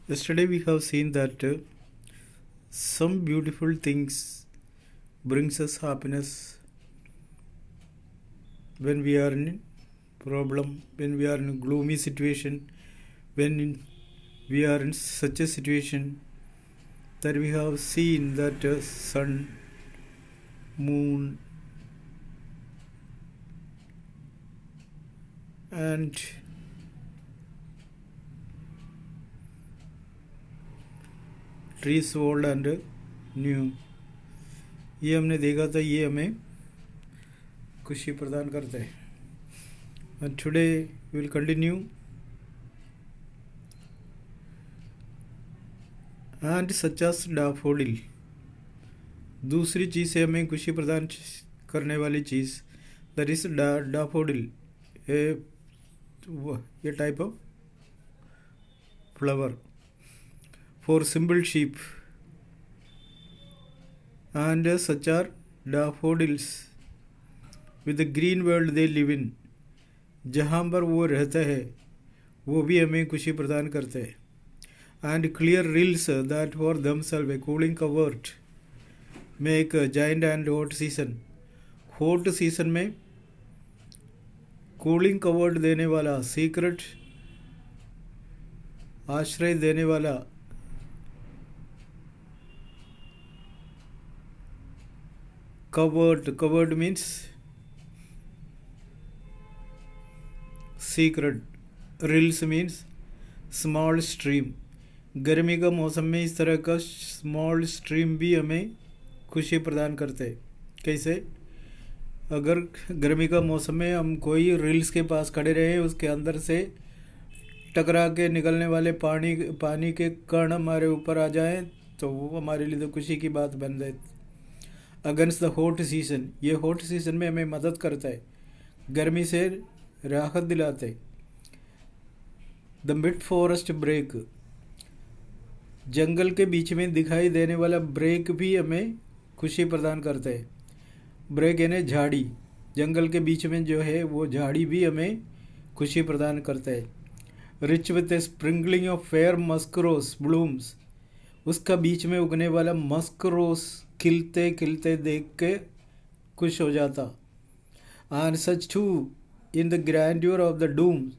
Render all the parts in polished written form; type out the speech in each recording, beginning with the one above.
Yesterday we have seen that some beautiful things brings us happiness when we are in problem, when we are in a gloomy situation, we are in such a situation that we have seen that sun, moon, and trees old and new, ये हमने देखा था, ये हमें खुशी प्रदान करता है. And today we will continue. And such as daffodil, दूसरी चीज़ है हमें खुशी प्रदान करने वाली चीज़, that is daffodil, a type of flower for simple sheep. And such are daffodils with the green world they live in, जहाँ पर वो रहता है वो भी हमें खुशी प्रदान करते हैं. And clear rills that for themselves a cooling covert make a giant and hot season. hot season में कूलिंग कवर्ट देने वाला, सीक्रेट आश्रय देने वाला, covert means secret, reels means small stream. गर्मी का मौसम में इस तरह का स्मॉल स्ट्रीम भी हमें खुशी प्रदान करते हैं. कैसे? अगर गर्मी का मौसम में हम कोई रिल्स के पास खड़े रहे, उसके अंदर से टकरा के निकलने वाले पानी के कण हमारे ऊपर आ जाएं तो वो हमारे लिए तो खुशी की बात बन जाए. अगेंस्ट द हॉट सीजन, ये हॉट सीजन में हमें मदद करता है, गर्मी से राहत दिलाते. द मिड फॉरेस्ट ब्रेक, जंगल के बीच में दिखाई देने वाला ब्रेक भी हमें खुशी प्रदान करता है. ब्रेक यानी झाड़ी, जंगल के बीच में जो है वो झाड़ी भी हमें खुशी प्रदान करता है. Rich with a sprinkling of fair muscaris blooms, उसका बीच में उगने वाला मस्करोस खिलते खिलते देख के खुश हो जाता. And such too in the grandeur of the doom,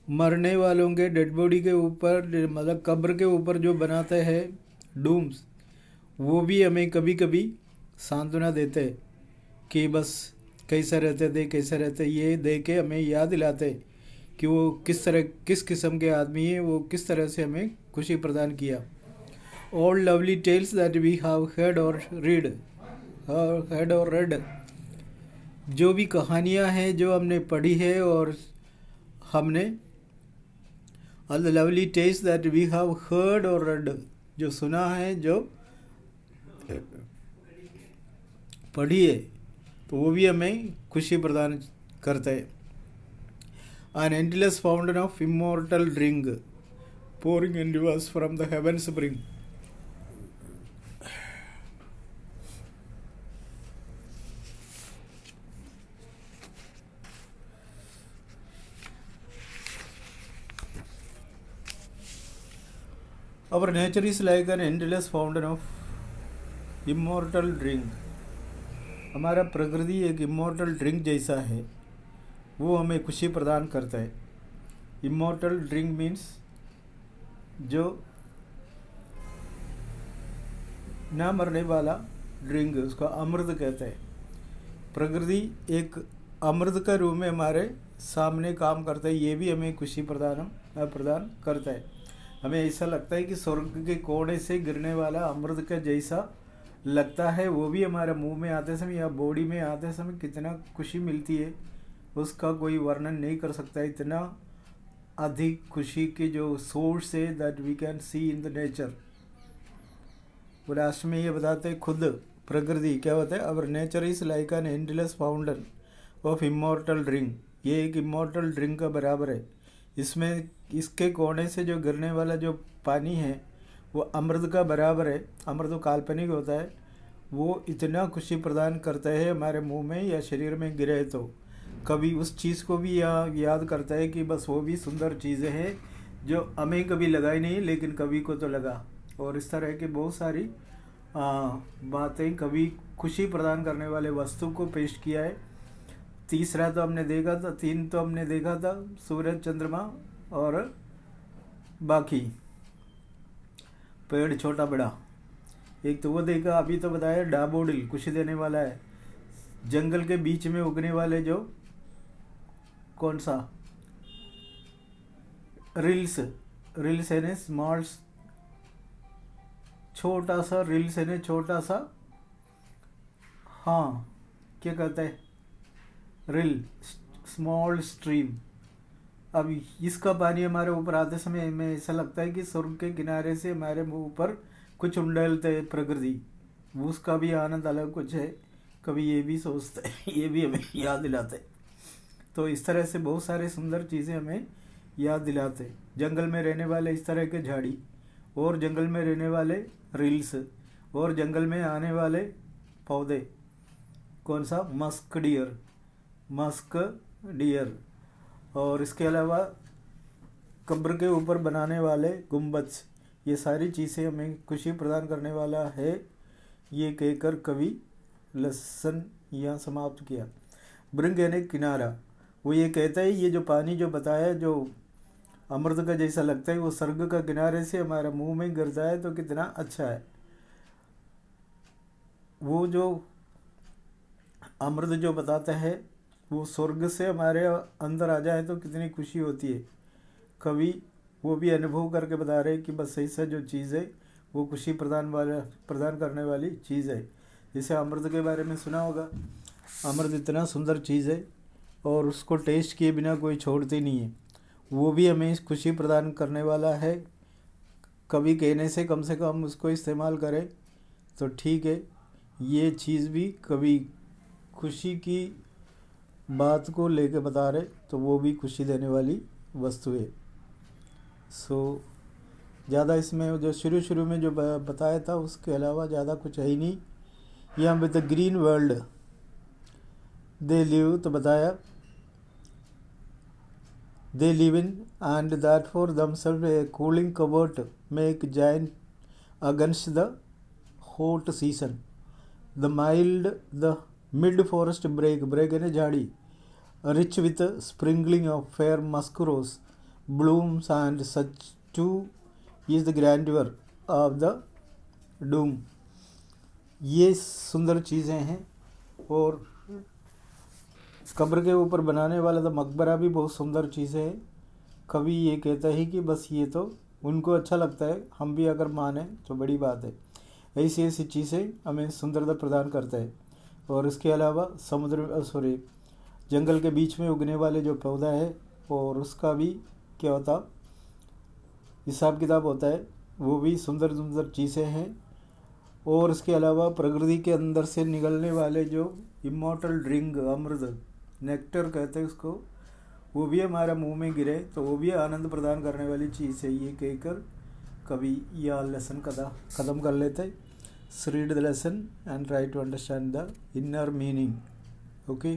मरने वालों के डेड बॉडी के ऊपर, मतलब कब्र के ऊपर जो बनाते हैं डूम्स, वो भी हमें कभी कभी सांत्वना देते कि बस कैसे रहते थे कैसे रहते, ये देख के हमें याद दिलाते कि वो किस किस्म के आदमी हैं, वो किस तरह से हमें खुशी प्रदान किया. All lovely tales that we have heard or read, जो भी कहानियाँ हैं जो हमने पढ़ी है और हमने, all the lovely tales that we have heard or read, जो सुना है, जो पढ़ी है, तो वो भी हमें खुशी प्रदान करता है. An endless fountain of immortal drink pouring into us from the heavens spring. Our nature is like an endless fountain of immortal drink. हमारा प्रकृति एक इमोर्टल ड्रिंक जैसा है, वो हमें खुशी प्रदान करता है. इमोर्टल ड्रिंक मीन्स जो ना मरने वाला ड्रिंक, उसको अमृत कहते हैं. प्रकृति एक अमृत का रूप में हमारे सामने काम करता है, ये भी हमें खुशी प्रदान करता है. हमें ऐसा लगता है कि स्वर्ग के कोने से गिरने वाला अमृत का जैसा लगता है, वो भी हमारे मुंह में आते समय या बॉडी में आते समय कितना खुशी मिलती है, उसका कोई वर्णन नहीं कर सकता. इतना अधिक खुशी के जो सोर्स है that we can see in the nature. वो लास्ट में ये बताते हैं खुद प्रकृति क्या होता है, our nature is like an endless fountain of immortal drink. ये एक इमोर्टल ड्रिंक का बराबर है. इसमें इसके कोने से जो गिरने वाला जो पानी है वो अमृत का बराबर है. अमृत तो काल्पनिक होता है, वो इतना खुशी प्रदान करता है हमारे मुंह में या शरीर में गिरे तो कभी उस चीज़ को भी याद करता है कि बस वो भी सुंदर चीज़ें हैं जो हमें कभी लगा ही नहीं लेकिन कवि को तो लगा। और इस तरह की बहुत सारी बातें कवि खुशी प्रदान करने वाले वस्तु को पेश किया है। तीसरा तो हमने देखा था, 3 तो हमने देखा था, सूरज, चंद्रमा और बाकी पेड़ छोटा बड़ा। एक तो वो देखा, अभी तो बताया डाबोडिल खुशी देने वाला है। जंगल के बीच में उगने वाले जो कौन सा, रिल्स, रिल्स है ना स्मॉल, छोटा सा रिल्स है ना छोटा सा, हाँ क्या कहते हैं, रिल, स्मॉल स्ट्रीम। अब इसका पानी हमारे ऊपर आते समय हमें ऐसा लगता है कि स्वर्ग के किनारे से हमारे मुंह ऊपर कुछ उंडेलते प्रकृति, उसका भी आनंद अलग कुछ है। कभी ये भी सोचते हैं, ये भी हमें याद दिलाते। तो इस तरह से बहुत सारे सुंदर चीज़ें हमें याद दिलाते। जंगल में रहने वाले इस तरह के झाड़ी, और जंगल में रहने वाले रिल्स, और जंगल में आने वाले पौधे कौन सा, मस्क डियर, मस्क डियर। और इसके अलावा कब्र के ऊपर बनाने वाले गुंबद, ये सारी चीज़ें हमें खुशी प्रदान करने वाला है। ये कहकर कवि लेसन यहाँ समाप्त किया। ब्रिंग यानी किनारा, वो ये कहता है ये जो पानी जो बताया जो अमृत का जैसा लगता है, वो स्वर्ग का किनारे से हमारा मुंह में गिरता है तो कितना अच्छा है। वो जो अमृत जो बताता है वो स्वर्ग से हमारे अंदर आ जाए तो कितनी खुशी होती है। कवि वो भी अनुभव करके बता रहे हैं कि बस ऐसा जो चीज़ है वो खुशी प्रदान करने वाली चीज़ है। जैसे अमृत के बारे में सुना होगा, अमृत इतना सुंदर चीज़ है और उसको टेस्ट किए बिना कोई छोड़ते नहीं है। वो भी हमें खुशी प्रदान करने वाला है। कभी कहने से कम उसको इस्तेमाल करें तो ठीक है। ये चीज़ भी कभी खुशी की बात को लेके बता रहे तो वो भी खुशी देने वाली वस्तु है। ज़्यादा इसमें जो शुरू में जो बताया था उसके अलावा ज़्यादा कुछ है ही नहीं। यहाँ पे the green world they live, तो बताया they live in and that for themselves a cooling covert make giant against the hot season. The mid forest break in a झाड़ी, rich with sprinkling of fair musk rose blooms, and such too is the grandeur of the doom. ये सुंदर चीज़ें हैं। और कब्र के ऊपर बनाने वाला तो मकबरा भी बहुत सुंदर चीज़ है। कवि ये कहता है कि बस ये तो उनको अच्छा लगता है, हम भी अगर माने तो बड़ी बात है। ऐसी ऐसी चीज़ें हमें सुंदरता प्रदान करता है। और इसके अलावा जंगल के बीच में उगने वाले जो पौधा है और उसका भी क्या होता हिसाब किताब होता है, वो भी सुंदर सुंदर चीज़ें हैं। और इसके अलावा प्रकृति के अंदर से निकलने वाले जो इमॉर्टल ड्रिंक, अमृत, नेक्टर कहते हैं उसको, वो भी हमारा मुंह में गिरे तो वो भी आनंद प्रदान करने वाली चीज़ है। ये कहकर कभी यह लेसन ख़त्म कर लेते। Read the lesson and try to understand the inner meaning. Okay.